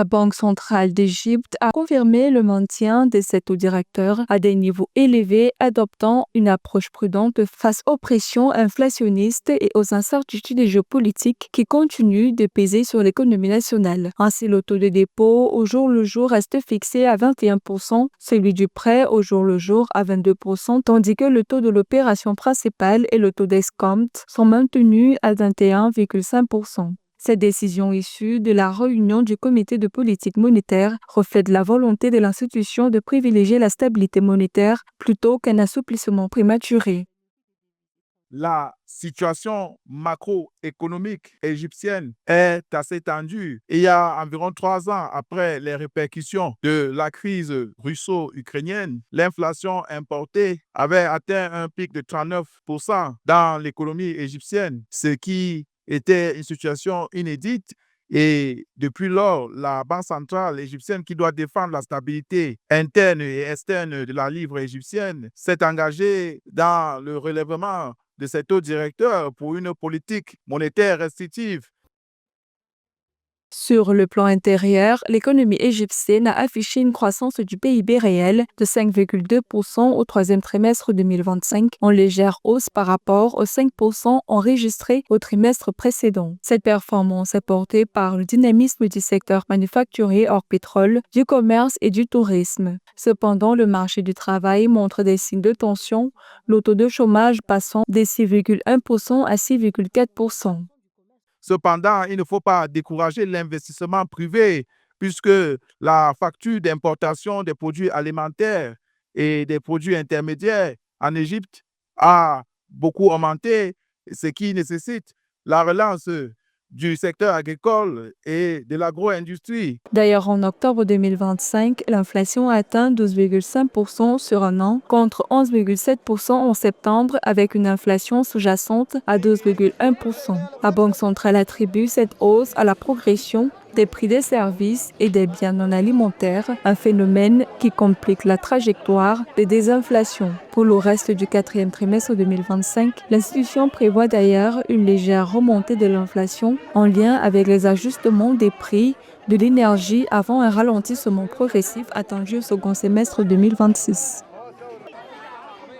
La Banque centrale d'Égypte a confirmé le maintien de ses taux directeurs à des niveaux élevés, adoptant une approche prudente face aux pressions inflationnistes et aux incertitudes géopolitiques qui continuent de peser sur l'économie nationale. Ainsi, le taux de dépôt au jour le jour reste fixé à 21%, celui du prêt au jour le jour à 22%, tandis que le taux de l'opération principale et le taux d'escompte sont maintenus à 21,5%. Cette décision issue de la réunion du comité de politique monétaire reflète la volonté de l'institution de privilégier la stabilité monétaire plutôt qu'un assouplissement prématuré. La situation macroéconomique égyptienne est assez tendue. Il y a environ 3 ans, après les répercussions de la crise russo-ukrainienne, l'inflation importée avait atteint un pic de 39% dans l'économie égyptienne, ce qui était une situation inédite. Et depuis lors, la Banque centrale égyptienne, qui doit défendre la stabilité interne et externe de la livre égyptienne, s'est engagée dans le relèvement de ses taux directeurs pour une politique monétaire restrictive. Sur le plan intérieur, l'économie égyptienne a affiché une croissance du PIB réel de 5,2% au troisième trimestre 2025, en légère hausse par rapport aux 5% enregistrés au trimestre précédent. Cette performance est portée par le dynamisme du secteur manufacturier hors pétrole, du commerce et du tourisme. Cependant, le marché du travail montre des signes de tension, le taux de chômage passant de 6,1% à 6,4%. Cependant, il ne faut pas décourager l'investissement privé, puisque la facture d'importation des produits alimentaires et des produits intermédiaires en Égypte a beaucoup augmenté, ce qui nécessite la relance du secteur agricole et de l'agro-industrie. D'ailleurs, en octobre 2025, l'inflation a atteint 12,5% sur un an contre 11,7% en septembre, avec une inflation sous-jacente à 12,1%. La Banque centrale attribue cette hausse à la progression des prix des services et des biens non alimentaires, un phénomène qui complique la trajectoire de désinflation. Pour le reste du quatrième trimestre 2025, l'institution prévoit d'ailleurs une légère remontée de l'inflation en lien avec les ajustements des prix de l'énergie avant un ralentissement progressif attendu au second semestre 2026.